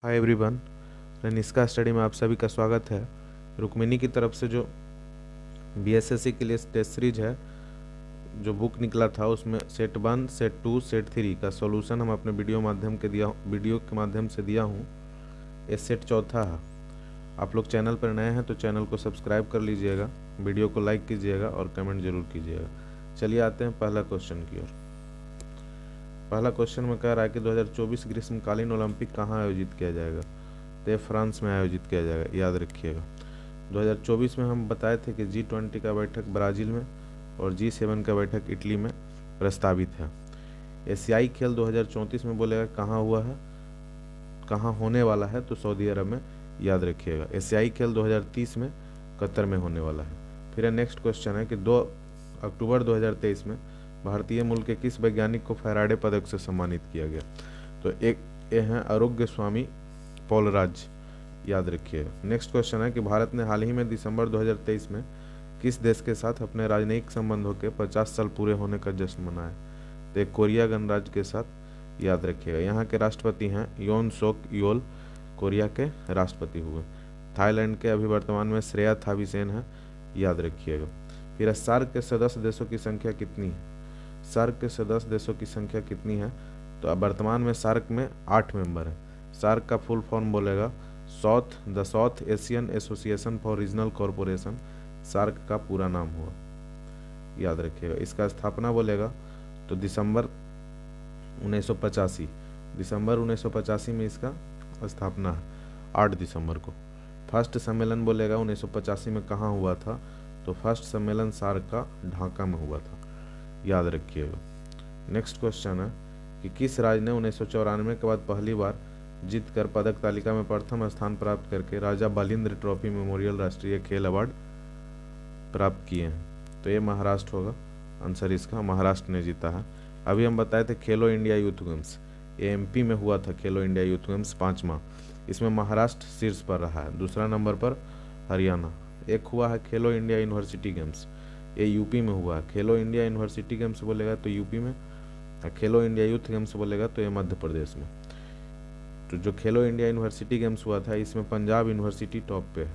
Hi everyone, रनिस्का study में आप सभी का स्वागत है। रुक्मिनी की तरफ से जो बीएसएससी के लिए टेस्ट सीरीज है, जो बुक निकला था, उसमें सेट 1, सेट 2, सेट 3 का सॉल्यूशन हम अपने वीडियो के माध्यम से दिया हूँ। ये सेट चौथा है। आप लोग चैनल पर नए हैं तो चैनल को सब्सक्राइब कर लीजिएगा, वीडियो को लाइक कीजिएगा और कमेंट जरूर कीजिएगा। चलिए आते हैं पहला क्वेश्चन की ओर। पहला क्वेश्चन में कह रहा है कि 2024 ग्रीष्मकालीन ओलंपिक कहाँ आयोजित किया जाएगा। तो ये फ्रांस में आयोजित किया जाएगा, याद रखिएगा। 2024 में हम बताए थे कि G20 का बैठक ब्राज़ील में और G7 का बैठक इटली में प्रस्तावित है। एशियाई खेल 2034 में बोलेगा कहाँ हुआ है, कहाँ होने वाला है, तो सऊदी अरब में, याद रखिएगा। एशियाई खेल 2030 में कतर में होने वाला है। फिर नेक्स्ट क्वेश्चन है कि 2 अक्टूबर 2023 में भारतीय मूल के किस वैज्ञानिक को फैराडे पदक से सम्मानित किया गया। तो एक ये हैं आरोग्य स्वामी पॉलराज, याद रखिएगा। नेक्स्ट क्वेश्चन है कि भारत ने हाल ही में दिसंबर 2023 में किस देश के साथ अपने राजनयिक संबंधों के 50 साल पूरे होने का जश्न मनाया। तो एक कोरिया गणराज्य के साथ, याद रखिएगा। यहाँ के राष्ट्रपति हैं योन सोक योल, कोरिया के राष्ट्रपति हुए। थाईलैंड के अभी वर्तमान में श्रेया थाविसेन है, याद रखिएगा। फिर सार्क के सदस्य देशों की संख्या कितनी है। सार्क के सदस्य देशों की संख्या कितनी है, तो अब वर्तमान में सार्क में 8 मेंबर हैं। सार्क का फुल फॉर्म बोलेगा the South Asian Association for Regional Corporation, SAARC का पूरा नाम हुआ, याद रखिएगा। इसका स्थापना बोलेगा तो दिसंबर 1985 में इसका स्थापना है, 8 दिसंबर को। फर्स्ट सम्मेलन बोलेगा 1985 में कहाँ हुआ था, तो फर्स्ट सम्मेलन सार्क का ढाका में हुआ था, याद रखिएगा। नेक्स्ट क्वेश्चन है कि किस राज्य ने 1994 के बाद पहली बार जीतकर पदक तालिका में प्रथम स्थान प्राप्त करके राजा बालिंद्र ट्रॉफी मेमोरियल राष्ट्रीय खेल अवार्ड प्राप्त किए हैं। तो ये महाराष्ट्र होगा, आंसर इसका महाराष्ट्र ने जीता है। अभी हम बताए थे खेलो इंडिया यूथ गेम्स, ये एमपी में हुआ था खेलो इंडिया यूथ गेम्स 5वां। इसमें महाराष्ट्र शीर्ष पर रहा है, दूसरा नंबर पर हरियाणा। एक हुआ है खेलो इंडिया यूनिवर्सिटी गेम्स, ये यूपी में हुआ है। खेलो इंडिया यूनिवर्सिटी गेम्स बोलेगा तो यूपी में, खेलो इंडिया यूथ गेम्स बोलेगा तो ये मध्य प्रदेश में। तो जो खेलो इंडिया यूनिवर्सिटी गेम्स हुआ था, इसमें पंजाब यूनिवर्सिटी टॉप पे है।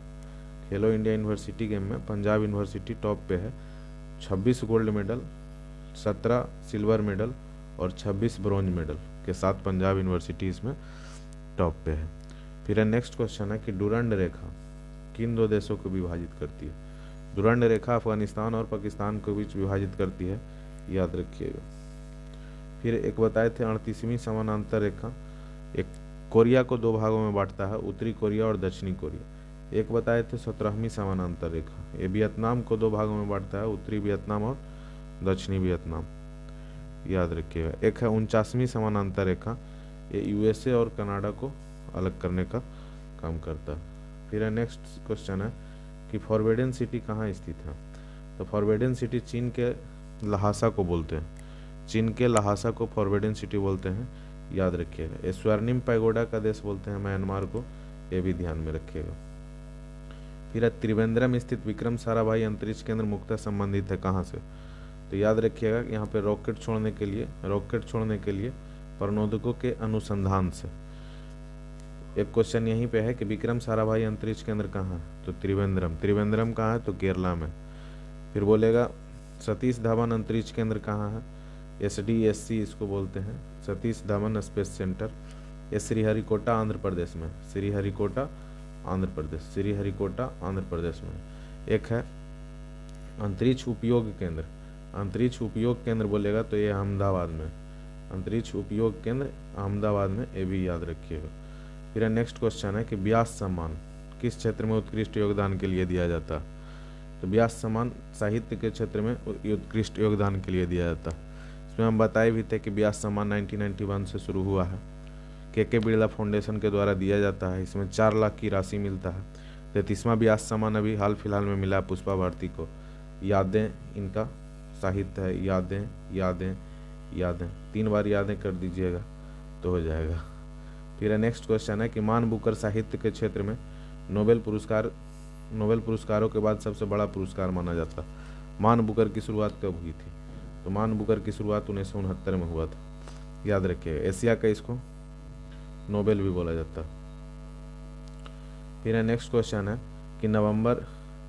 खेलो इंडिया यूनिवर्सिटी गेम में पंजाब यूनिवर्सिटी टॉप पे है। 26 गोल्ड मेडल, 17 सिल्वर मेडल और 26 ब्रॉन्ज मेडल के साथ पंजाब यूनिवर्सिटी इसमें टॉप पे है। फिर नेक्स्ट क्वेश्चन है कि डुरंड रेखा किन 2 देशों को विभाजित करती है। डुरंड रेखा अफगानिस्तान और पाकिस्तान के बीच विभाजित करती है, याद रखिएगा। फिर एक बताए थे 38वीं समानांतर रेखा, एक कोरिया को 2 भागों में बांटता है, उत्तरी कोरिया और दक्षिणी कोरिया। एक बताए थे 17वीं समानांतर रेखा, ये वियतनाम को 2 भागों में बांटता है, उत्तरी वियतनाम और दक्षिणी वियतनाम, याद रखिएगा। एक है 49वीं समानांतर रेखा, ये यूएसए और कनाडा को अलग करने का काम करता है। फिर नेक्स्ट क्वेश्चन है कि फॉरबिडन सिटी कहाँ स्थित है। तो फॉरबिडन सिटी चीन के लहासा को बोलते हैं, चीन के लहासा को फॉरबिडन सिटी बोलते हैं, याद रखिएगा। ये स्वर्णिम पैगोडा का देश बोलते हैं म्यांमार को, ये भी ध्यान में रखिएगा। फिर त्रिवेंद्रम स्थित विक्रम साराभाई अंतरिक्ष केंद्र मुख्यतः संबंधित है कहाँ से। तो याद रखिएगा यहाँ पे रॉकेट छोड़ने के लिए प्रनोदकों के अनुसंधान से। एक क्वेश्चन यहीं पे है कि विक्रम साराभाई अंतरिक्ष केंद्र कहाँ है, तो त्रिवेंद्रम कहाँ है, तो केरला में। फिर बोलेगा सतीश धवन अंतरिक्ष केंद्र कहाँ है, SDSC इसको बोलते हैं, सतीश धवन स्पेस सेंटर। ये श्रीहरिकोटा आंध्र प्रदेश में, श्रीहरिकोटा आंध्र प्रदेश में। एक है अंतरिक्ष उपयोग केंद्र बोलेगा तो ये अहमदाबाद में, अंतरिक्ष उपयोग केंद्र अहमदाबाद में, ये भी याद रखिएगा। फिर नेक्स्ट क्वेश्चन है कि व्यास सम्मान किस क्षेत्र में उत्कृष्ट योगदान के लिए दिया जाता है। तो व्यास सम्मान साहित्य के क्षेत्र में उत्कृष्ट योगदान के लिए दिया जाता है। इसमें हम बताए भी थे कि व्यास सम्मान 1991 से शुरू हुआ है, के बिरला फाउंडेशन के द्वारा दिया जाता है। इसमें 4 लाख की राशि मिलता है। 33वां व्यास सम्मान अभी हाल फिलहाल में मिला पुष्पा भारती को। यादें इनका साहित्य है, यादें 3 बार यादें कर दीजिएगा तो हो जाएगा। फिर नेक्स्ट क्वेश्चन है कि मान बुकर साहित्य के क्षेत्र में नोबेल पुरस्कारों के बाद सबसे बड़ा पुरस्कार माना जाता है। मान बुकर की शुरुआत कब हुई थी, तो मान बुकर की शुरुआत 1969 में हुआ था, याद रखिए। एशिया का इसको नोबेल भी बोला जाता है। फिर है नेक्स्ट क्वेश्चन है कि नवंबर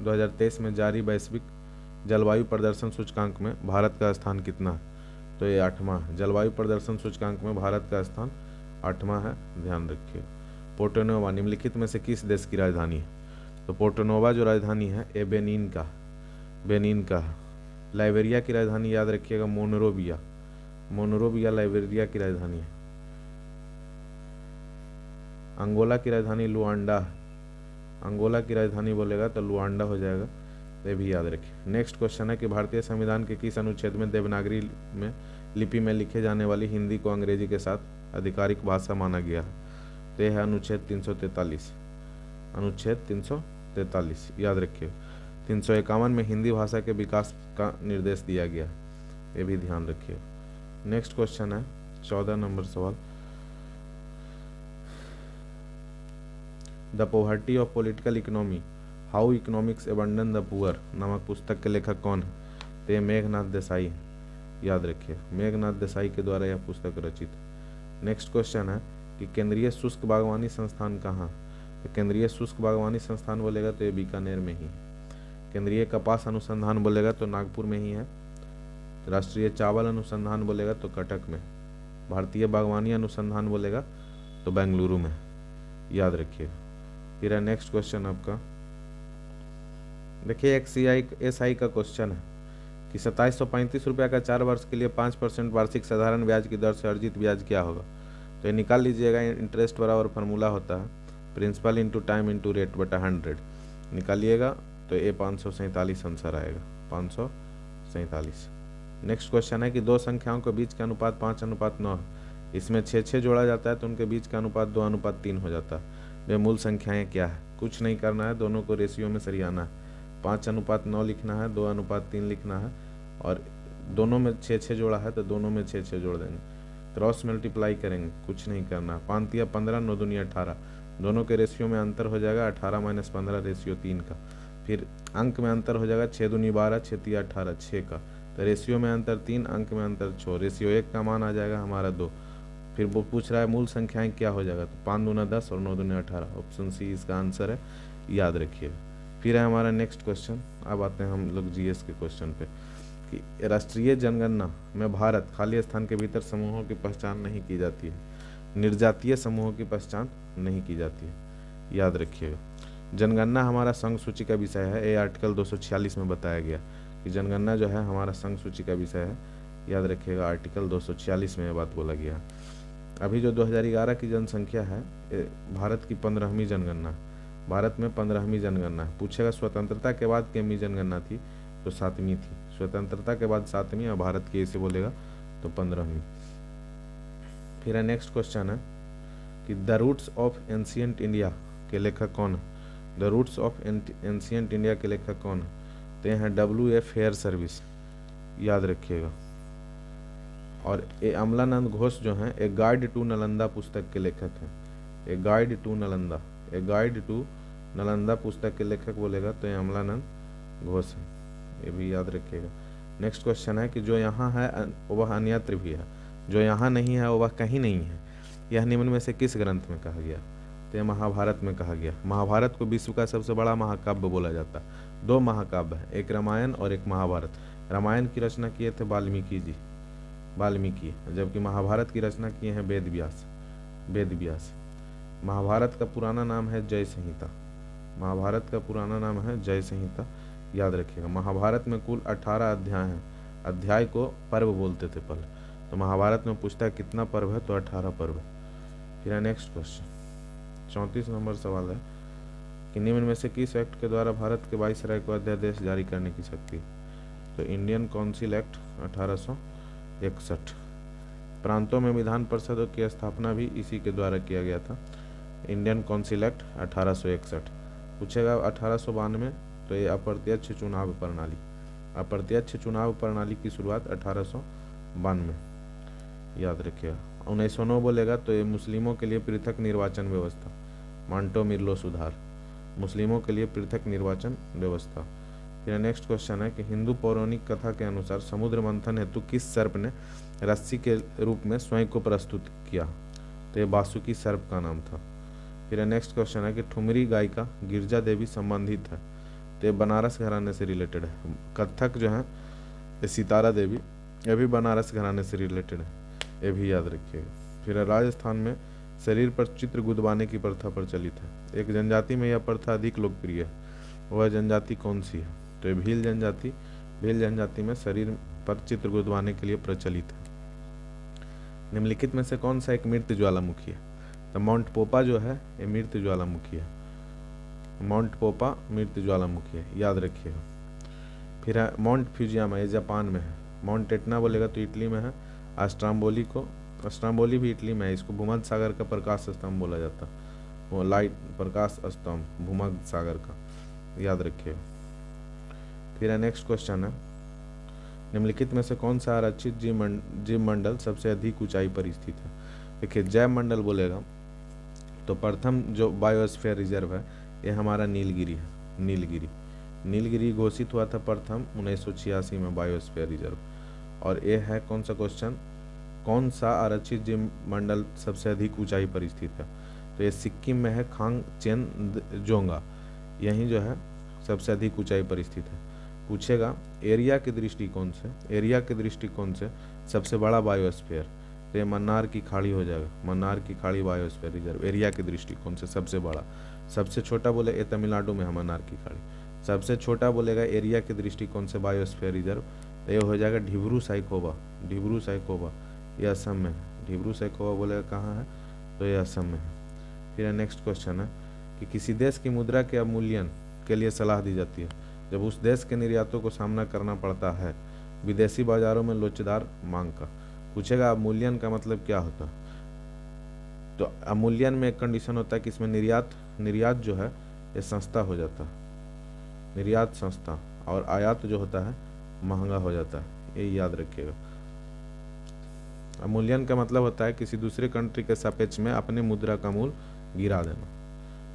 2023 में जारी वैश्विक जलवायु प्रदर्शन सूचकांक में भारत का स्थान कितना है? तो ये 8वां है। जलवायु प्रदर्शन सूचकांक में भारत का स्थान 8वां है, ध्यान रखिए। पोर्टोनोवा निम्नलिखित में से किस देश की राजधानी है? तो पोर्टोनोवा जो राजधानी है ये बेनिन का है। लाइबेरिया की राजधानी याद रखिएगा मोनरोविया लाइबेरिया की राजधानी है। अंगोला की राजधानी लुआंडा है। अंगोला की राजधानी बोलेगा तो लुआंडा हो जाएगा, ये भी याद रखिए। नेक्स्ट क्वेश्चन है कि भारतीय संविधान के किस अनुच्छेद में देवनागरी में लिपि में लिखे जाने वाली हिंदी को अंग्रेजी के साथ आधिकारिक भाषा माना गया है? तो यह है अनुच्छेद 343। अनुच्छेद 343 याद रखिए। 351 में हिंदी भाषा के विकास का निर्देश दिया गया, ये भी ध्यान रखिए। नेक्स्ट क्वेश्चन है 14 नंबर सवाल, the poverty of political economy how economics abandon the poor नामक पुस्तक के लेखक कौन है? तो ये मेघनाथ देसाई है, याद रखिए। मेघनाथ देसाई के द्वारा यह पुस्तक रचित है। नेक्स्ट क्वेश्चन है कि केंद्रीय शुष्क बागवानी संस्थान कहाँ? तो केंद्रीय शुष्क बागवानी संस्थान बोलेगा तो ये बीकानेर में ही है। केंद्रीय कपास अनुसंधान बोलेगा तो नागपुर में ही है। राष्ट्रीय चावल अनुसंधान बोलेगा तो कटक में। भारतीय बागवानी अनुसंधान बोलेगा तो बेंगलुरु में, याद रखिए। फिर है नेक्स्ट क्वेश्चन आपका, देखिए एक SI का क्वेश्चन है कि 2735 रुपया का 4 वर्ष के लिए 5% वार्षिक साधारण ब्याज की दर से अर्जित ब्याज क्या होगा? तो ये निकाल लीजिएगा। इंटरेस्ट बराबर फार्मूला होता है principal into time into rate बटा 100, निकालिएगा तो ये 547 आंसर आएगा, 547। नेक्स्ट क्वेश्चन है कि दो संख्याओं के बीच का अनुपात 5:9 है, इसमें 6 जोड़ा जाता है तो उनके बीच का अनुपात 2:3 हो जाता है। वे मूल संख्याएं क्या है? कुछ नहीं करना है, दोनों को रेशियो में सरियाना है। 5:9 लिखना है, 2:3 लिखना है, और दोनों में 6 जोड़ा है तो दोनों में 6 जोड़ देंगे, क्रॉस मल्टीप्लाई करेंगे, कुछ नहीं करना। 5 या 15, 9 दूनी 18, दोनों के रेशियो में अंतर हो जाएगा 18 - 15 रेशियो 3 का। फिर अंक में अंतर हो जाएगा 6 दूनी 12, 6 तिया 18, 6 का। तो रेशियो में अंतर 3, अंक में अंतर 6, रेशियो 1 का मान आ जाएगा हमारा 2। फिर वो पूछ रहा है मूल संख्याएं क्या हो जाएगा, तो 5 दूना 10 और 9 दूनी 18, ऑप्शन सी इसका आंसर है, याद रखिएगा। फिर है हमारा नेक्स्ट क्वेश्चन। अब आते हैं हम लोग GS के क्वेश्चन पे कि राष्ट्रीय जनगणना में भारत खाली स्थान के भीतर समूहों की पहचान नहीं की जाती है, निर्जातीय समूहों की पहचान नहीं की जाती है, याद रखिएगा। जनगणना हमारा संघ सूची का विषय है, ये आर्टिकल 246 में बताया गया कि जनगणना जो है हमारा संघ सूची का विषय है, याद रखिएगा। आर्टिकल 246 में यह बात बोला गया। अभी जो 2011 की जनसंख्या है भारत की 15वीं जनगणना, भारत में 15वीं जनगणना है। पूछेगा स्वतंत्रता के बाद कितनी जनगणना थी, तो 7वीं थी। स्वतंत्रता के बाद 7वीं और भारत की इसे बोलेगा तो 15वीं। फिर है नेक्स्ट क्वेश्चन है कि the roots of ancient India के लेखक कौन है? The roots of ancient India के लेखक कौन है? तो ये हैं WF हेयर सर्विस, याद रखिएगा। और ये अमलानंद घोष जो हैं ए गाइड टू नालंदा पुस्तक के लेखक हैं। ए गाइड टू नालंदा पुस्तक के लेखक बोलेगा तो ये अमलानंद घोष है, ये भी याद रखिएगा। नेक्स्ट क्वेश्चन है कि जो यहाँ है वह अन्यत्र भी है, जो यहाँ नहीं है वह कहीं नहीं है, यह निम्न में से किस ग्रंथ में कहा गया? तो यह महाभारत में कहा गया। महाभारत को विश्व का सबसे बड़ा महाकाव्य बोला जाता है। 2 महाकाव्य है, एक रामायण और एक महाभारत। रामायण की रचना किए थे वाल्मीकि, जबकि महाभारत की रचना किए हैं वेद व्यास। महाभारत का पुराना नाम है जय संहिता, महाभारत का पुराना नाम है जय संहिता, याद रखिएगा। महाभारत में कुल 18 अध्याय हैं, अध्याय को पर्व बोलते थे पहले, तो महाभारत में पूछता है कितना पर्व है, तो 18 पर्व। फिर नेक्स्ट क्वेश्चन 34 नंबर सवाल है कि निम्न में से किस एक्ट के द्वारा भारत के वाइसराय को अध्यादेश जारी करने की शक्ति? तो इंडियन काउंसिल एक्ट 1861। प्रांतों में विधान परिषदों की स्थापना भी इसी के द्वारा किया गया था, इंडियन काउंसिल एक्ट 1861। पूछेगा 1892, तो ये अप्रत्यक्ष चुनाव प्रणाली की शुरुआत 1892, याद रखिएगा। 1909 बोलेगा तो ये मुस्लिमों के लिए पृथक निर्वाचन व्यवस्था, मांटो मिर्लो सुधार, मुस्लिमों के लिए पृथक निर्वाचन व्यवस्था। फिर नेक्स्ट क्वेश्चन है कि हिंदू पौराणिक कथा के अनुसार समुद्र मंथन हेतु किस सर्प ने रस्सी के रूप में स्वयं को प्रस्तुत किया? तो ये वासुकी सर्प का नाम था। फिर नेक्स्ट क्वेश्चन है कि ठुमरी गायिका गिरजा देवी संबंधित है, तो ये बनारस घराने से रिलेटेड है। कथक जो है ये सितारा देवी, ये भी बनारस घराने से रिलेटेड है, ये भी याद रखिएगा। फिर राजस्थान में शरीर पर चित्र गुदवाने की प्रथा प्रचलित है। एक जनजाति में यह प्रथा अधिक लोकप्रिय है, वह जनजाति कौन सी है? तो ये भील जनजाति। भील जनजाति में शरीर पर चित्र गुदवाने के लिए प्रचलित है। निम्नलिखित में से कौन सा एक मृत ज्वालामुखी है? तो माउंट पोपा जो है ये मृत ज्वालामुखी है। माउंट पोपा मृत ज्वालामुखी है, याद रखिएगा। फिर है माउंट फ्यूजियामा, ये जापान में है। माउंट एटना बोलेगा तो इटली में है। अस्ट्राम्बोली भी इटली में है। इसको भूमध्य सागर का प्रकाश स्तंभ बोला जाता है, वो लाइट प्रकाश स्तंभ भूमध्य सागर का, याद रखिएगा। फिर है नेक्स्ट क्वेश्चन है, निम्नलिखित में से कौन सा आरक्षित जीव मंडल सबसे अधिक ऊंचाई पर स्थित है? देखिए जैव मंडल बोलेगा तो प्रथम जो बायोस्फीयर रिजर्व है ये हमारा नीलगिरी है। नीलगिरी घोषित हुआ था प्रथम 1986 में बायोस्फीयर रिजर्व। और ये है कौन सा क्वेश्चन, कौन सा आरक्षित जीव मंडल सबसे अधिक ऊंचाई पर स्थित है? तो ये सिक्किम में है, खांगचेनजोंगा, यही जो है सबसे अधिक ऊंचाई पर स्थित है। पूछेगा एरिया के दृष्टिकोण से सबसे बड़ा बायोस्फीयर, तो ये मन्नार की खाड़ी हो जाएगा। मन्नार की खाड़ी बायोस्फीयर रिजर्व एरिया के दृष्टिकोण से सबसे बड़ा। सबसे छोटा बोले ये तमिलनाडु में है मन्नार की खाड़ी। सबसे छोटा बोलेगा एरिया के दृष्टिकोण से बायोस्फीयर रिजर्व, ये हो जाएगा ढिब्रू साइखोवा, ये असम में है। ढिब्रू साइखोवा बोलेगा कहाँ है, तो ये असम में है। फिर नेक्स्ट क्वेश्चन है कि किसी देश की मुद्रा के अवमूल्यन के लिए सलाह दी जाती है जब उस देश के निर्यातों को सामना करना पड़ता है विदेशी बाजारों में लोचदार मांग का। पूछेगा अवमूल्यन का मतलब क्या होता है? तो अवमूल्यन में एक कंडीशन होता है कि इसमें निर्यात जो है ये सस्ता हो जाता है, निर्यात सस्ता, और आयात जो होता है महंगा हो जाता है, ये याद रखिएगा। अवमूल्यन का मतलब होता है किसी दूसरे कंट्री के सापेक्ष में अपने मुद्रा का मूल्य गिरा देना।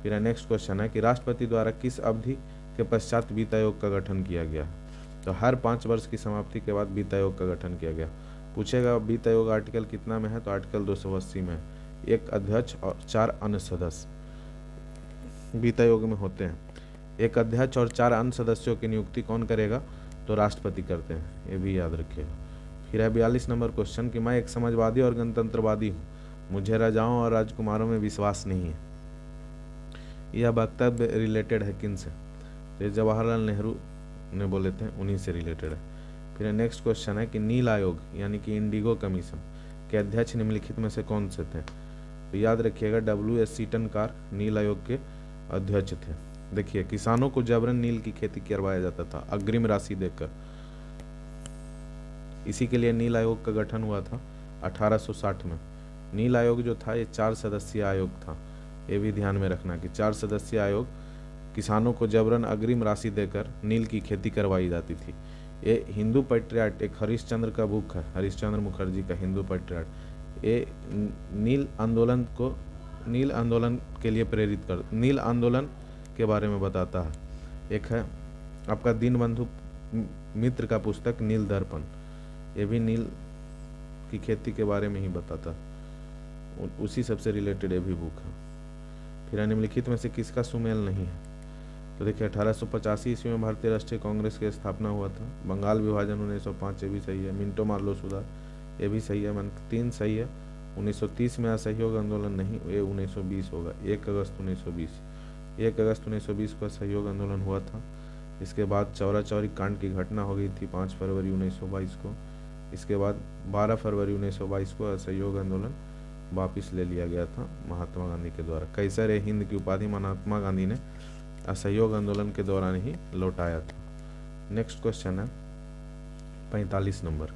फिर नेक्स्ट क्वेश्चन है कि राष्ट्रपति द्वारा किस अवधि के पश्चात वित्त आयोग का गठन किया गया? तो हर 5 वर्ष की समाप्ति के बाद वित्त आयोग का गठन किया गया। पूछेगा वित्त आयोग आर्टिकल कितना में है? तो आर्टिकल 280 में है। एक अध्यक्ष और 4 अन्य सदस्य वित्त आयोग में होते हैं। एक अध्यक्ष और 4 अन्य सदस्यों की नियुक्ति कौन करेगा? तो राष्ट्रपति करते हैं, ये भी याद रखिएगा। फिर है 42 नंबर क्वेश्चन कि मैं एक समाजवादी और गणतंत्रवादी हूँ, मुझे राजाओं और राजकुमारों में विश्वास नहीं है। यह वक्तव्य रिलेटेड है किन से? तो जवाहरलाल नेहरू ने बोले थे, उन्हीं से रिलेटेड है। फिर नेक्स्ट क्वेश्चन है कि नील आयोग यानी कि इंडिगो कमीशन के अध्यक्ष निम्नलिखित में से कौन से थे? तो याद रखिएगा WS सीटनकार नील आयोग के अध्यक्ष थे। देखिए किसानों को जबरन नील की खेती करवाया जाता था अग्रिम राशि देकर, इसी के लिए नील आयोग का गठन हुआ था 1860 में। नील आयोग जो था ये 4 सदस्यीय आयोग था, ये भी ध्यान में रखना कि 4 सदस्यीय आयोग किसानों को जबरन अग्रिम राशि देकर नील की खेती करवाई जाती थी। ये हिंदू पैट्रियट एक हरिश्चंद्र का बुक है, हरिश्चंद्र मुखर्जी का हिंदू पैट्रियट, ये नील आंदोलन के लिए प्रेरित कर, नील आंदोलन के बारे में बताता है। एक है आपका दीनबंधु मित्र का पुस्तक नील दर्पण, ये भी नील की खेती के बारे में ही बताता, उसी सबसे रिलेटेड ये भी बुक है। फिर निम्नलिखित में से किसका सुमेल नहीं है? तो देखिए 1885 ईस्वी में भारतीय राष्ट्रीय कांग्रेस की स्थापना हुआ था। बंगाल विभाजन 1905, ये भी सही है। मिंटो मार्लो सुधार, ये भी सही है। 3 सही है। 1930 में असहयोग आंदोलन नहीं, ये 1920 होगा। 1 अगस्त 1920 को असहयोग आंदोलन हुआ था। इसके बाद चौरा चौरी कांड की घटना हो गई थी 5 फरवरी 1922 को। इसके बाद 12 फरवरी 1922 को असहयोग आंदोलन वापस ले लिया गया था महात्मा गांधी के द्वारा। कैसर ए हिंद की उपाधि महात्मा गांधी ने असहयोग आंदोलन के दौरान ही लौटाया था। नेक्स्ट क्वेश्चन है 45 नंबर।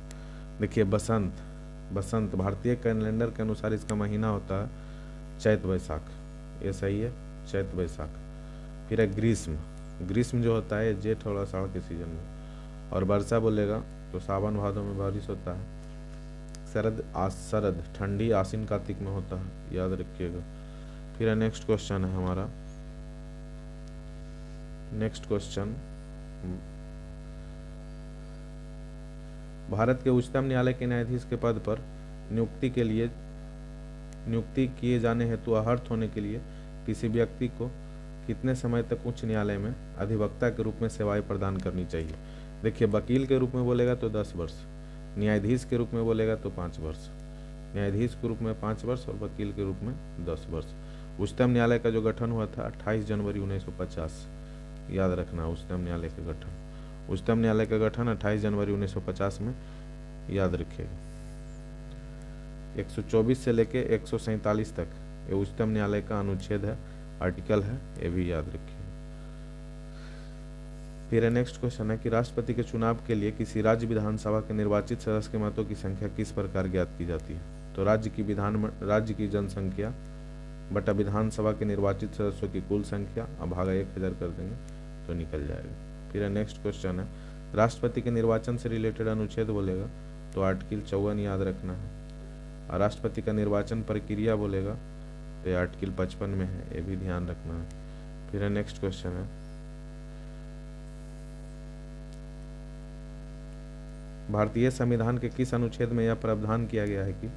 देखिए बसंत भारतीय कैलेंडर के अनुसार इसका महीना होता है चैत वैशाख, ये सही है, चैत वैशाख। फिर है ग्रीष्म जो होता है जेठ और आषाढ़ के सीजन में। और वर्षा बोलेगा तो सावन भादों में बारिश होता है। शरद ठंडी आश्विन कार्तिक में होता है, याद रखिएगा। फिर नेक्स्ट क्वेश्चन है हमारा, नेक्स्ट क्वेश्चन, भारत के उच्चतम न्यायालय के न्यायाधीश के पद पर नियुक्ति किए जाने हेतु अहर्थ होने के लिए किसी व्यक्ति को कितने समय तक उच्च न्यायालय में अधिवक्ता के रूप में सेवाएं प्रदान करनी चाहिए? देखिए, वकील के रूप में बोलेगा तो 10 वर्ष, न्यायाधीश के रूप में बोलेगा तो 5 वर्ष, न्यायाधीश के रूप में 5 वर्ष और वकील के रूप में 10 वर्ष। उच्चतम न्यायालय का जो गठन हुआ था 28 जनवरी 1950, याद रखना। उच्चतम न्यायालय का गठन, उच्चतम न्यायालय का गठन 28 जनवरी 1950 में, याद रखिएगा। 124 से लेके 147 तक ये उच्चतम न्यायालय का अनुच्छेद है, आर्टिकल है, ये भी याद रखिए। फिर नेक्स्ट क्वेश्चन है कि राष्ट्रपति के चुनाव के लिए किसी राज्य विधानसभा के निर्वाचित सदस्य के मतों की संख्या किस प्रकार ज्ञात की जाती है? तो राज्य की जनसंख्या बटा विधानसभा के निर्वाचित सदस्यों की कुल संख्या, अब भागा 1000 कर देंगे तो निकल जाएगा। फिर नेक्स्ट क्वेश्चन है राष्ट्रपति के निर्वाचन से रिलेटेड अनुच्छेद बोलेगा तो आर्टिकल 54 याद रखना है। और राष्ट्रपति का निर्वाचन प्रक्रिया बोलेगा तो ये आर्टिकल 55 में है, ये भी ध्यान रखना है। फिर नेक्स्ट क्वेश्चन है भारतीय संविधान के किस अनुच्छेद में यह प्रावधान किया गया है कि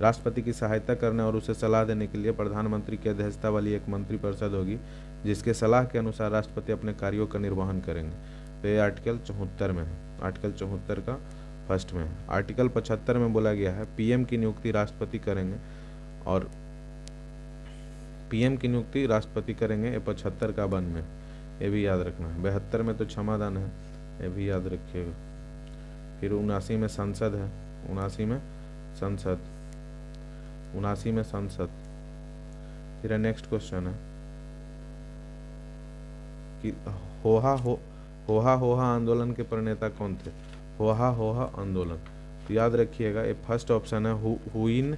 राष्ट्रपति की सहायता करने और उसे सलाह देने के लिए प्रधानमंत्री की अध्यक्षता वाली एक मंत्रिपरिषद होगी, जिसके सलाह के अनुसार राष्ट्रपति अपने कार्यों का निर्वहन करेंगे। तो ये आर्टिकल 74 में है, आर्टिकल 74 का फर्स्ट में है। आर्टिकल 75 में बोला गया है पीएम की नियुक्ति राष्ट्रपति करेंगे, और पीएम की नियुक्ति राष्ट्रपति करेंगे, ये 75 का 1 में, ये भी याद रखना है। 72 में तो क्षमादान है, ये भी याद रखिएगा। फिर 79 में संसद है, 79 में संसद। फिर नेक्स्ट क्वेश्चन है कि होहा आंदोलन के प्रणेता कौन थे? होहा आंदोलन, तो याद रखिएगा ये फर्स्ट ऑप्शन है हुइन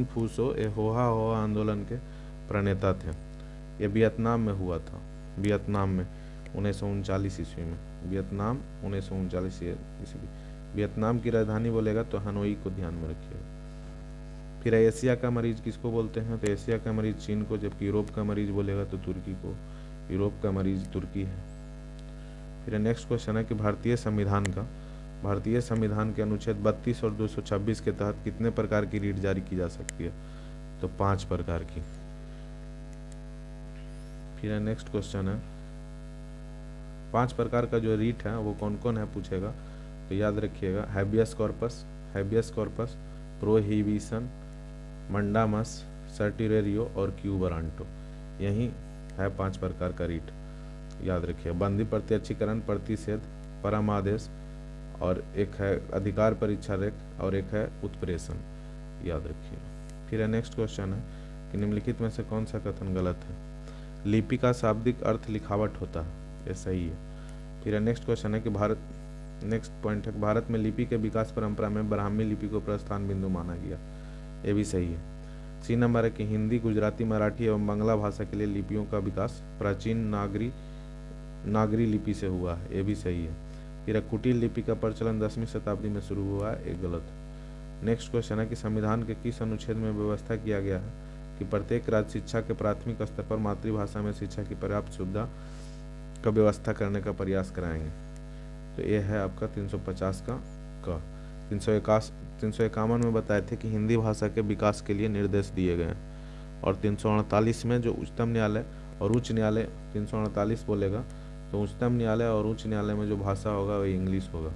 फूसो, ये होहा आंदोलन के प्रणेता थे। ये वियतनाम में हुआ था, वियतनाम में 1939 ईस्वी में, वियतनाम 1939 ईस्वी। वियतनाम की राजधानी बोलेगा तो हनोई को ध्यान में रखिएगा। फिर एशिया का मरीज किसको बोलते हैं? तो एशिया का मरीज चीन को, जबकि यूरोप का मरीज बोलेगा तो तुर्की को, यूरोप का मरीज तुर्की है। फिर नेक्स्ट क्वेश्चन है कि भारतीय संविधान के अनुच्छेद 32 और 226 के तहत कितने प्रकार की रीट जारी की जा सकती है? तो 5 प्रकार की। फिर नेक्स्ट क्वेश्चन है 5 प्रकार का जो रीट है वो कौन कौन है पूछेगा, तो याद रखिएगा हैबियस कॉर्पस, प्रोहिबिशन, मंडामस, सर्टिरेरियो और क्यू बरांटो, यही है 5 प्रकार का रीट, याद रखिए। बंदी प्रत्यक्षीकरण, प्रतिषेध, परमादेश, और एक है अधिकार परीक्षा रेख, और एक है उत्प्रेषण, याद रखिए। फिर नेक्स्ट क्वेश्चन है कि निम्नलिखित में से कौन सा कथन गलत है? लिपि का शाब्दिक अर्थ लिखावट होता है, ये सही है। फिर नेक्स्ट क्वेश्चन है कि नेक्स्ट पॉइंट है भारत में लिपि के विकास परंपरा में ब्राह्मी लिपि को प्रस्थान बिंदु माना गया, ये भी सही है। सी नंबर है कि हिंदी, गुजराती, मराठी एवं बांग्ला भाषा के लिए लिपियों का विकास प्राचीन नागरी लिपि से हुआ है, ये भी सही है। फिर कुटिल लिपि का प्रचलन 10वीं शताब्दी में शुरू हुआ है, ये गलत है। नेक्स्ट क्वेश्चन है कि संविधान के किस अनुच्छेद में व्यवस्था किया गया है कि प्रत्येक राज्य शिक्षा के प्राथमिक स्तर पर मातृभाषा में शिक्षा की पर्याप्त सुविधा का व्यवस्था करने का प्रयास कराएंगे? तो ये है आपका 350 का 351 में बताए थे कि हिंदी भाषा के विकास के लिए निर्देश दिए गए हैं, और 348 में जो उच्चतम न्यायालय और उच्च न्यायालय, 348 बोलेगा तो उच्चतम न्यायालय और उच्च न्यायालय में जो भाषा होगा वो इंग्लिश होगा।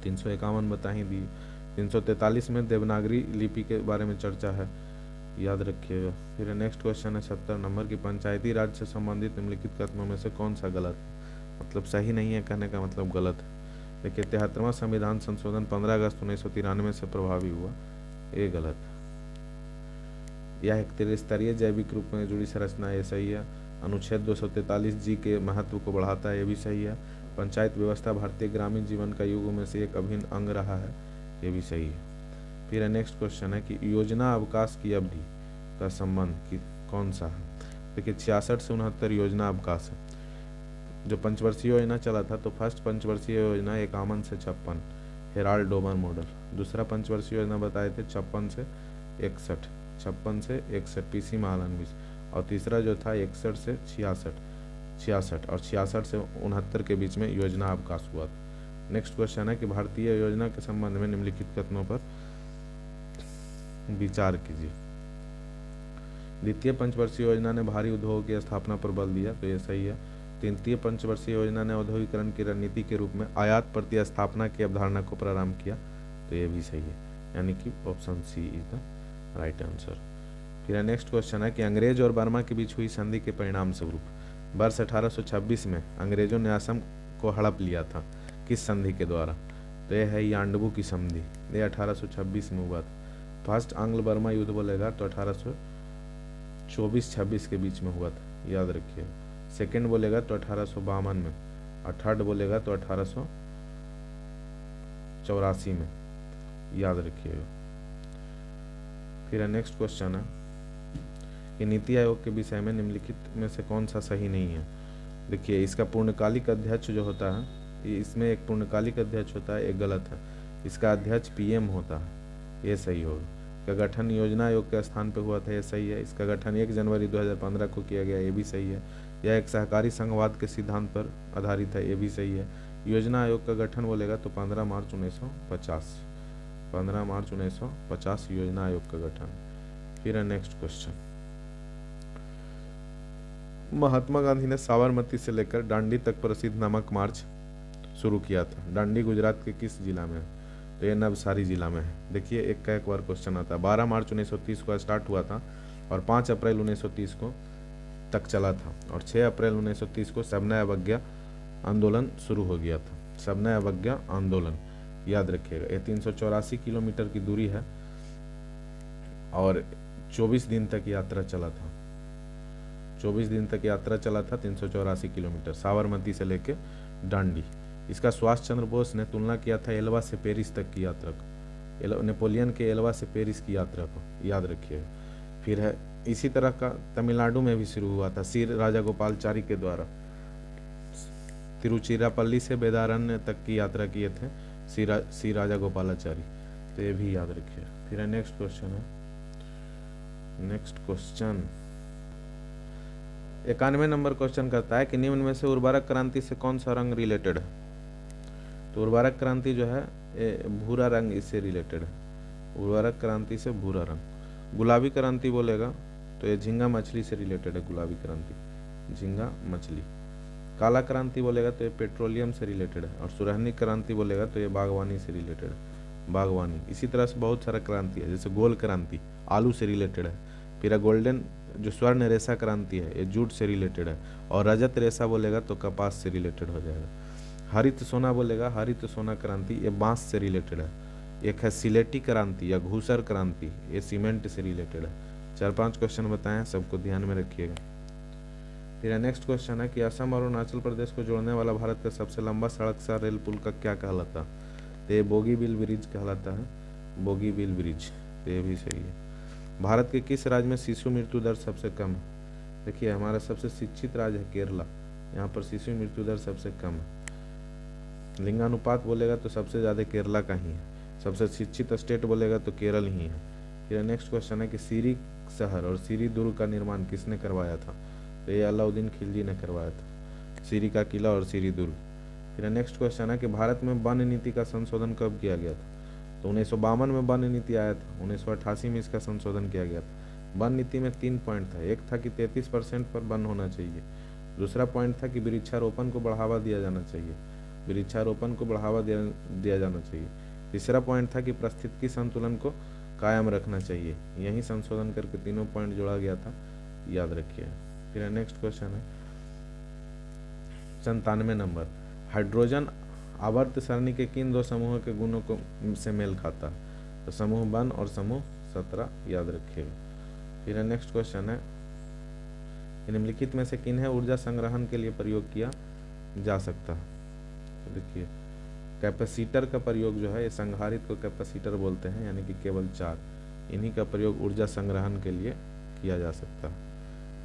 351 बता ही दी। 343 में देवनागरी लिपि के बारे में चर्चा है, याद रखिएगा। फिर नेक्स्ट क्वेश्चन है 70 नंबर की पंचायती राज से संबंधित निम्नलिखित कथनों में से कौन सा गलत है? मतलब सही नहीं है कहने का मतलब गलत है। देखिए 73वां संविधान संशोधन 15 अगस्त 1993 से प्रभावी हुआ, ये गलत है। यह एक त्रिस्तरीय जैविक रूप में जुड़ी संरचना, ये सही है। अनुच्छेद 243G के महत्व को बढ़ाता है, ये भी सही है। पंचायत व्यवस्था भारतीय ग्रामीण जीवन का युग में से एक अभिन्न अंग रहा है, ये भी सही है। फिर नेक्स्ट क्वेश्चन है कि योजना अवकाश की अवधि का संबंध कौन सा है? देखिए 66 से 69 योजना अवकाश है। जो पंचवर्षीय योजना चला था तो फर्स्ट पंचवर्षीय योजना 51 से 56 हेराल्ड डोमर मॉडल, दूसरा पंचवर्षीय योजना बताए थे 56 से 61 पीसी महालनबिस, और तीसरा जो था 61 से 66 और 66 से 69 के बीच में योजना अवकाश हुआ था। नेक्स्ट क्वेश्चन है कि भारतीय योजना के संबंध में निम्नलिखित कथनों पर विचार कीजिए। द्वितीय पंचवर्षीय योजना ने भारी उद्योगों की स्थापना पर बल दिया, तो ये सही है। तृतीय पंचवर्षीय योजना ने औद्योगिकरण की रणनीति के रूप में आयात प्रतिस्थापना की अवधारणा को प्रारंभ किया, तो ये भी सही है, यानी कि option C is the right answer. फिर नेक्स्ट क्वेश्चन है कि अंग्रेज और बर्मा के बीच हुई संधि के परिणाम स्वरूप वर्ष 1826 में अंग्रेजों ने असम को हड़प लिया था, किस संधि के द्वारा? तो यह है यांडबू की संधि, ये 1826 में हुआ था। फर्स्ट आंग्ल बर्मा युद्ध बोलेगा तो 1824-26 के बीच में हुआ था, याद रखिए। सेकेंड बोलेगा तो 1852 में, और थर्ड बोलेगा तो 1884 में, याद रखिएगा। फिर नेक्स्ट क्वेश्चन है कि नीति आयोग के विषय में निम्नलिखित में से कौन सा सही नहीं है? देखिए, इसका पूर्णकालिक अध्यक्ष जो होता है, इसमें एक पूर्णकालिक अध्यक्ष होता है, एक गलत है। इसका अध्यक्ष पीएम होता है, ये सही होगा। इसका गठन योजना आयोग के स्थान पे हुआ था, ये सही है। इसका गठन 1 जनवरी 2015 को किया गया, ये भी सही है। यह एक सहकारी संघवाद के सिद्धांत पर आधारित है, ये भी सही है। योजना आयोग का गठन बोलेगा तो 15 मार्च 1950, 15 मार्च 1950 योजना आयोग का गठन। फिर नेक्स्ट क्वेश्चन, महात्मा गांधी ने साबरमती से लेकर दांडी तक प्रसिद्ध नमक मार्च शुरू किया था। दांडी गुजरात के किस जिला में है? तो ये नवसारी जिला में है। देखिए, एक बार क्वेश्चन आता है। 12 मार्च 1930 को स्टार्ट हुआ था और 5 अप्रैल 1930 को तक चला था, और 6 अप्रैल 1930 को सविनय अवज्ञा आंदोलन शुरू हो गया था। सविनय अवज्ञा आंदोलन, याद रखिएगा। ये 384 किलोमीटर की दूरी है और 24 दिन तक यात्रा चला था। 24 दिन तक यात्रा चला था, 384 किलोमीटर, साबरमती से लेके दांडी। इसका सुभाष चंद्र बोस ने तुलना किया था एल्वा से पेरिस तक की यात्रा को, नेपोलियन के एल्वा से पेरिस की यात्रा को, याद रखिएगा। फिर है इसी तरह का तमिलनाडु में भी शुरू हुआ था, सी राजागोपालचारी के द्वारा। तिरुचिरापल्ली से वेदारण्य तक की यात्रा किए थे सी राजागोपालाचारी, तो ये भी याद रखिए। फिर नेक्स्ट क्वेश्चन है, नेक्स्ट क्वेश्चन 91 नंबर क्वेश्चन करता है कि निम्न में से उर्वरक क्रांति से कौन सा रंग रिलेटेड है? तो उर्वरक क्रांति जो है ये भूरा रंग इससे रिलेटेड है। उर्वरक क्रांति से भूरा रंग। गुलाबी क्रांति बोलेगा तो ये झींगा मछली से रिलेटेड है, गुलाबी क्रांति, झींगा मछली। काला क्रांति बोलेगा तो ये पेट्रोलियम से रिलेटेड है, और सुरहनी क्रांति बोलेगा तो ये बागवानी से रिलेटेड है, बागवानी। इसी तरह से बहुत सारा क्रांति है, जैसे गोल क्रांति आलू से रिलेटेड है। फिर गोल्डन जो स्वर्ण रेशा क्रांति है ये जूट से रिलेटेड है, और रजत रेशा बोलेगा तो कपास से रिलेटेड हो जाएगा। हरित सोना बोलेगा, हरित सोना क्रांति ये बांस से रिलेटेड है। एक है सिलेटी क्रांति या घूसर क्रांति, ये सीमेंट से रिलेटेड है। 4-5 क्वेश्चन बताएं, सबको ध्यान में रखिएगा। फिर नेक्स्ट क्वेश्चन है कि असम और अरुणाचल प्रदेश को जोड़ने वाला भारत का सबसे लंबा सड़क सा रेल पुल का क्या कहलाता है? तो ये बोगीबील ब्रिज कहलाता है, बोगीबील ब्रिज, तो ये भी सही है। भारत के किस राज्य में शिशु मृत्यु दर सबसे कम है? देखिए, हमारा सबसे शिक्षित राज्य है केरला, यहाँ पर शिशु मृत्यु दर सबसे कम है। लिंगानुपात बोलेगा तो सबसे ज़्यादा केरला का ही है। सबसे शिक्षित स्टेट बोलेगा तो केरल ही है। फिर नेक्स्ट क्वेश्चन है कि सीरी शहर और सीरी दुर्ग का निर्माण किसने करवाया था? तो ये अलाउद्दीन खिलजी ने करवाया था, सीरी का किला और सीरी दुर्ग। फिर नेक्स्ट क्वेश्चन है कि भारत में वन नीति का संशोधन कब किया गया था? तो 1952 में वन नीति आया था, 1988 में इसका संशोधन किया गया था। वन नीति में 3 पॉइंट था। एक था कि 33% पर वन होना चाहिए, दूसरा पॉइंट था कि वृक्षारोपण को बढ़ावा दिया जाना चाहिए, वृक्षारोपण को बढ़ावा दिया जाना चाहिए। तीसरा पॉइंट था कि पारिस्थितिकी संतुलन को कायम रखना चाहिए। यही संशोधन करके तीनों पॉइंट जोड़ा गया था, याद रखिए। फिर नेक्स्ट क्वेश्चन है 97 नंबर, हाइड्रोजन आवर्त सारणी के किन 2 समूहों के गुणों को से मेल खाता है? तो समूह 1 और समूह 17, याद रखिएगा। फिर नेक्स्ट क्वेश्चन है निम्नलिखित में से किन्हें ऊर्जा संग्रहण के लिए प्रयोग किया जा सकता है? तो देखिए, कैपेसिटर का प्रयोग जो है, ये संधारित्र को कैपेसिटर बोलते हैं, यानी कि केवल 4, इन्हीं का प्रयोग ऊर्जा संग्रहण के लिए किया जा सकता है।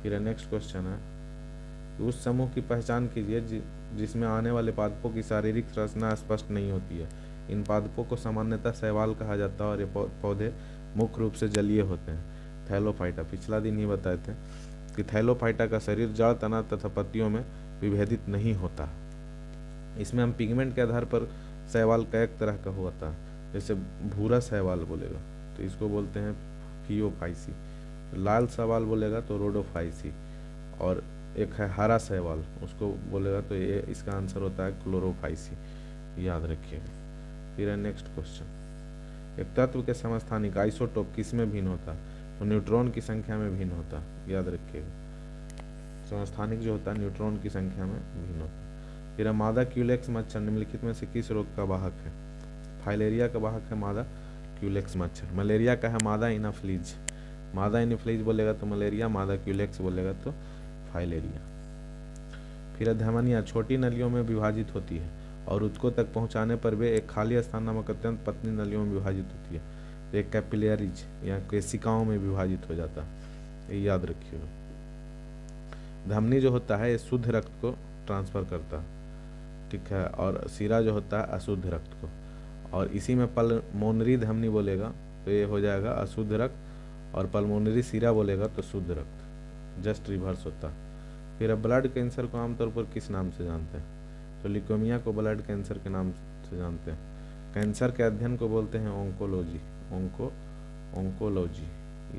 फिर नेक्स्ट क्वेश्चन है उस समूह की पहचान कीजिए जिसमें आने वाले पादपों की शारीरिक संरचना स्पष्ट नहीं होती है। इन पादपों को सामान्यतः शैवाल कहा जाता है और ये पौधे मुख्य रूप से जलीय होते हैं। थैलोफाइटा, पिछला दिन ही बताए थे कि थैलोफाइटा का शरीर जड़, तना तथा पत्तियों में विभेदित नहीं होता। इसमें हम पिगमेंट के आधार पर शैवाल कई तरह का होता है, जैसे भूरा शैवाल बोलेगा तो इसको बोलते हैं फियोफाइसी, लाल शैवाल बोलेगा तो रोडोफाइसी, और एक है हरा शैवाल, उसको बोलेगा तो ये इसका आंसर होता है क्लोरोफाइसी, याद रखिएगा। फिर है नेक्स्ट क्वेश्चन, एक तत्व के समस्थानिक आइसोटोप किस में भिन्न होता है? तो न्यूट्रॉन की संख्या में भिन्न होता है, याद रखिएगा। समस्थानिक जो होता है न्यूट्रॉन की संख्या में भिन्न होता है। फिर मादा क्यूलेक्स मच्छर निम्नलिखित में से किस रोग का वाहक है? फाइलेरिया का वाहक है मादा क्यूलेक्स मच्छर। मलेरिया का है मादा इनाफ्लीज, मादा इनाफ्लीज बोलेगा तो मलेरिया, मादा क्यूलेक्स बोलेगा तो फाइलेरिया। फिर धमनियाँ छोटी नलियों में विभाजित होती है और ऊतकों तक पहुंचाने पर वे एक खाली स्थान नामक अत्यंत पतली नलियों में विभाजित होती है, तो एक कैपिलरीज या केशिकाओं में विभाजित हो जाता है, ये याद रखिएगा। धमनी जो होता है ये शुद्ध रक्त को ट्रांसफर करता है, ठीक है, और सिरा जो होता है अशुद्ध रक्त को, और इसी में पल्मोनरी धमनी बोलेगा तो ये हो जाएगा अशुद्ध रक्त, और पल्मोनरी सिरा बोलेगा तो शुद्ध रक्त, जस्ट रिवर्स होता है। फिर अब ब्लड कैंसर को आमतौर पर किस नाम से जानते हैं? तो ल्यूकेमिया को ब्लड कैंसर के नाम से जानते हैं। कैंसर के अध्ययन को बोलते हैं ओंकोलॉजी, ओंकोलॉजी,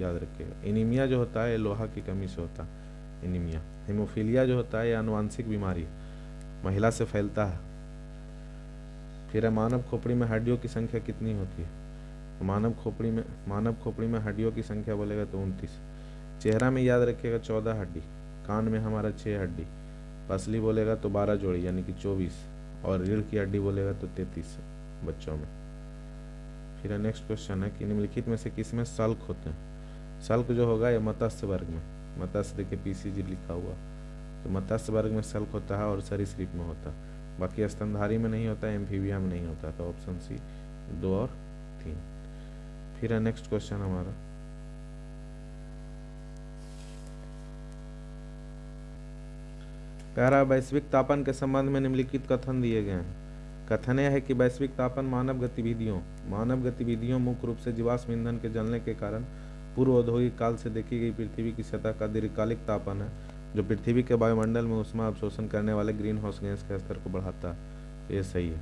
याद रखिएगा। एनीमिया जो होता है ये लोहा की कमी से होता है, एनीमिया। हेमोफीलिया जो होता है ये आनुवांशिक बीमारी है, महिला से फैलता है। फिर मानव खोपड़ी में हड्डियों की संख्या कितनी होती है? मानव खोपड़ी में हड्डियों की संख्या बोलेगा तो 29। चेहरा में याद रखिएगा 14 हड्डी, कान में हमारा 6 हड्डी, पसली बोलेगा तो 12 जोड़ी यानी कि 24, और रीढ़ की हड्डी बोलेगा तो 33 बच्चों में। फिर नेक्स्ट क्वेश्चन है कि निम्नलिखित में से किस में सल्क होते हैं? सल्क जो होगा ये मत्स्य वर्ग में, मत्स्य देखिए पीसीजी लिखा हुआ, तो मत्स्य वर्ग में सल्क होता है और सरीसृप में होता है, बाकी स्तनधारी में नहीं होता, एम्फीबिया में नहीं होता, तो ऑप्शन सी 2 और 3। फिर है नेक्स्ट क्वेश्चन हमारा, कह रहा है वैश्विक तापन के संबंध में निम्नलिखित कथन दिए गए हैं। कथन यह है कि वैश्विक तापन मानव गतिविधियों मुख्य रूप से जीवाश्म ईंधन के जलने के कारण पूर्व औद्योगिक काल से देखी गई पृथ्वी की सतह का दीर्घकालिक तापन है, जो पृथ्वी के वायुमंडल में ऊष्मा अवशोषण करने वाले ग्रीन हाउस गैस के स्तर को बढ़ाता है, ये सही है।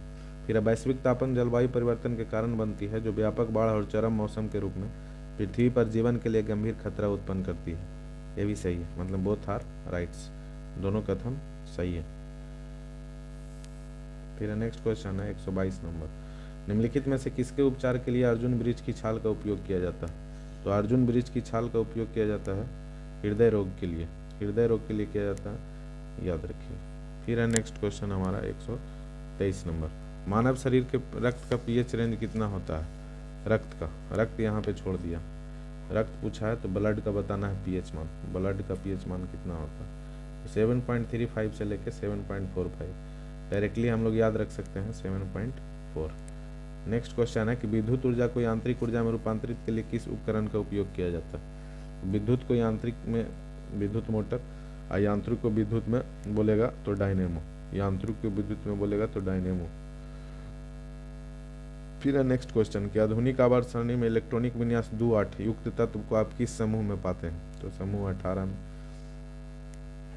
फिर वैश्विक तापन जलवायु परिवर्तन के कारण बनती है, जो व्यापक बाढ़ और चरम मौसम के रूप में पृथ्वी पर जीवन के लिए गंभीर खतरा उत्पन्न करती है, ये भी सही है, मतलब बोथ आर राइट्स, दोनों कथन सही है। फिर नेक्स्ट क्वेश्चन है 122 नंबर, निम्नलिखित में से किसके उपचार के लिए अर्जुन वृक्ष की छाल का उपयोग किया जाता है? तो अर्जुन वृक्ष की छाल का उपयोग किया जाता है हृदय रोग के लिए, हृदय रोग के लिए किया जाता है, याद रखिए। फिर है नेक्स्ट क्वेश्चन हमारा 123 नंबर, मानव शरीर के रक्त का पीएच रेंज कितना होता है? रक्त यहाँ पे छोड़ दिया, रक्त पूछा है तो ब्लड का बताना है पीएच मान, ब्लड का पीएच मान कितना होता है? 7.35 से लेके 7.45, डायरेक्टली हम लोग याद रख सकते हैं 7.4। नेक्स्ट क्वेश्चन है कि विद्युत ऊर्जा को यांत्रिक ऊर्जा में रूपांतरित के लिए किस उपकरण का उपयोग किया जाता है? विद्युत को यांत्रिक में विद्युत मोटर, और यांत्रिक को विद्युत में बोलेगा तो डायनेमो, यांत्रिक को विद्युत में बोलेगा तो डायनेमो। फिर नेक्स्ट क्वेश्चन कि आधुनिक आवर्त सारणी में इलेक्ट्रॉनिक विन्यास 2-8 युक्त तत्व को आप किस समूह में पाते हैं? तो समूह 18 में,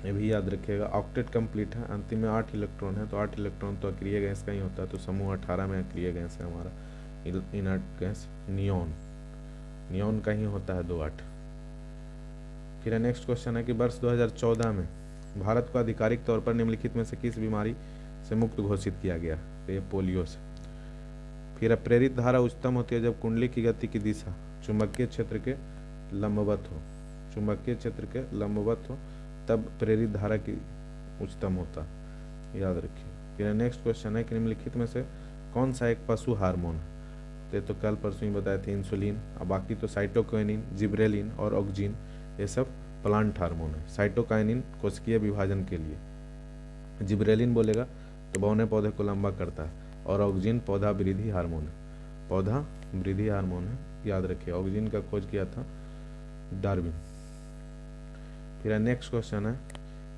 ये भी याद रखिएगा। ऑक्टेट कंप्लीट है, अंतिम में 8 इलेक्ट्रॉन है, तो 8 इलेक्ट्रॉन तो अक्रिय गैस का ही होता है, तो समूह 18 में अक्रिय गैस है हमारा इनर्ट गैस नियॉन का ही होता है 2-8। फिर नेक्स्ट क्वेश्चन है कि वर्ष 2014 में भारत को आधिकारिक तौर पर निम्नलिखित में से किस बीमारी से मुक्त घोषित किया गया? तो ये पोलियो से। फिर प्रेरित धारा उच्चतम होती है जब कुंडली की गति की दिशा चुंबकीय क्षेत्र के लंबवत हो, तब प्रेरित धारा की उच्चतम होता, याद रखिए। फिर नेक्स्ट क्वेश्चन है कि निम्नलिखित में से कौन सा एक पशु हार्मोन है? तो कल परसों ही बताए थे इंसुलिन, और बाकी तो साइटोकाइनिन, जिब्रेलिन और ऑक्सिन, ये सब प्लांट हार्मोन है। साइटोकाइनिन कोशिकीय विभाजन के लिए, जिब्रेलिन बोलेगा तो बौने पौधे को लंबा करता है, और ऑक्सिन पौधा वृद्धि हार्मोन है, याद रखिए। ऑक्सिन का खोज किया था डार्विन। फिर नेक्स्ट क्वेश्चन है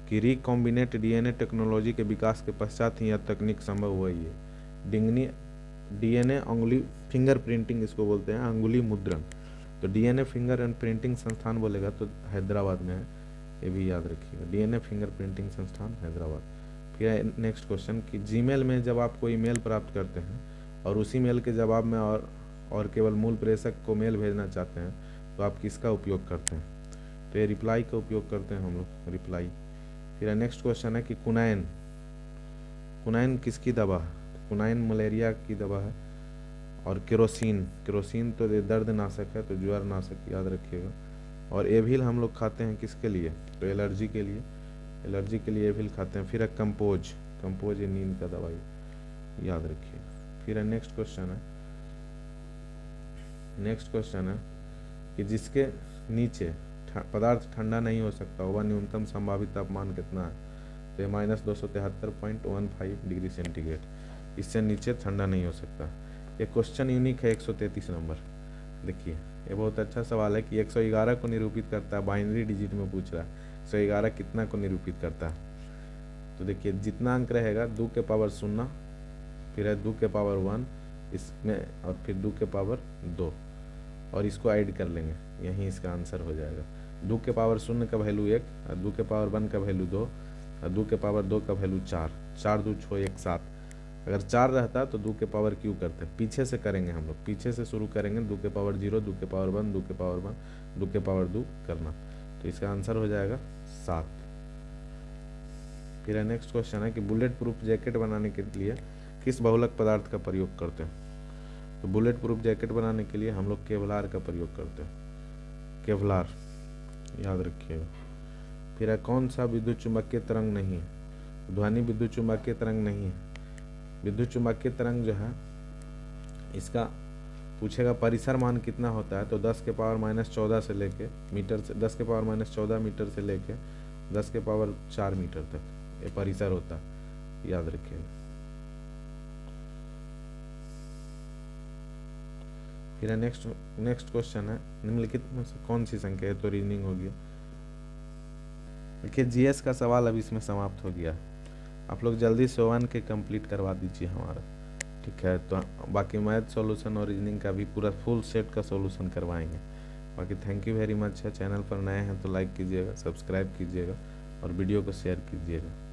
कि रिकॉम्बिनेट डीएनए टेक्नोलॉजी के विकास के पश्चात ही यह तकनीक संभव हुई है। डीएनए अंगुली फिंगर प्रिंटिंग इसको बोलते हैं, अंगुली मुद्रण, तो डीएनए फिंगर एंड प्रिंटिंग संस्थान बोलेगा तो हैदराबाद में है, ये भी याद रखिएगा, डीएनए फिंगर प्रिंटिंग संस्थान हैदराबाद। फिर नेक्स्ट क्वेश्चन कि जीमेल में जब आप कोई मेल प्राप्त करते हैं और उसी मेल के जवाब में और केवल मूल प्रेषक को मेल भेजना चाहते हैं तो आप किसका उपयोग करते हैं? तो ये रिप्लाई का उपयोग करते हैं हम लोग, रिप्लाई। फिर नेक्स्ट क्वेश्चन है कि कुनाइन, कुनाइन किसकी दवा है? कुनाइन मलेरिया की दवा है। और केरोसिन, केरोसिन तो दर्द नाशक है, तो ज्वर नाशक याद रखिएगा। और एविल हम लोग खाते हैं किसके लिए? तो एलर्जी के लिए, एलर्जी के लिए एविल खाते हैं। फिर है कंपोज, कंपोज ये नींद का दवाई, याद रखिएगा। फिर नेक्स्ट क्वेश्चन है, नेक्स्ट क्वेश्चन है कि जिसके नीचे पदार्थ ठंडा नहीं हो सकता वह न्यूनतम संभावित तापमान कितना है? तो -273.15 डिग्री सेंटीग्रेड, इससे नीचे ठंडा नहीं हो सकता। ये क्वेश्चन यूनिक है 133 नंबर। देखिए ये बहुत अच्छा सवाल है कि 111 को निरूपित करता है, बाइनरी डिजिट में पूछ रहा है 111 कितना को निरूपित करता है। तो देखिए जितना अंक रहेगा 2 के पावर 0, फिर है 2 के पावर 1 इसमें, और फिर 2 के पावर 2, और इसको ऐड कर लेंगे, यही इसका आंसर हो जाएगा। 2 के पावर 0 का वैल्यू 1, और 2 के पावर 1 का वैल्यू 2, और 2 के पावर 2 का वैल्यू 4, 4 2 6 1 7। अगर 4 रहता तो 2 के पावर क्यों करते? पीछे से करेंगे हम लोग, पीछे से शुरू करेंगे, 2 के पावर 0, 2 के पावर 1, 2 के पावर 1, 2 के पावर 2 करना, तो इसका आंसर हो जाएगा 7। फिर नेक्स्ट क्वेश्चन है कि बुलेट प्रूफ जैकेट बनाने के लिए किस बहुलक पदार्थ का प्रयोग करते हैं? तो बुलेट प्रूफ जैकेट बनाने के लिए हम लोग केवलार का प्रयोग करते हैं, केवलार, याद रखिएगा। फिर है कौन सा विद्युत चुम्बकीय तरंग नहीं है? ध्वनि विद्युत चुम्बकीय तरंग नहीं है। विद्युत चुम्बकीय तरंग जो है इसका पूछेगा परिसर मान कितना होता है, तो 10 के पावर -14 से लेके मीटर से 10 के पावर -14 मीटर से लेके 10 के पावर 4 मीटर तक ये परिसर होता है, याद रखिएगा। फिर नेक्स्ट क्वेश्चन है निम्नलिखित में से कौन सी संख्या है? तो रीजनिंग हो गया। देखिए जीएस का सवाल अभी इसमें समाप्त हो गया, आप लोग जल्दी से 1 के कंप्लीट करवा दीजिए हमारा, ठीक है। तो बाकी मैथ सॉल्यूशन और रीजनिंग का भी पूरा फुल सेट का सॉल्यूशन करवाएंगे। बाकी थैंक यू वेरी मच है। चैनल पर नए हैं तो लाइक कीजिएगा, सब्सक्राइब कीजिएगा और वीडियो को शेयर कीजिएगा।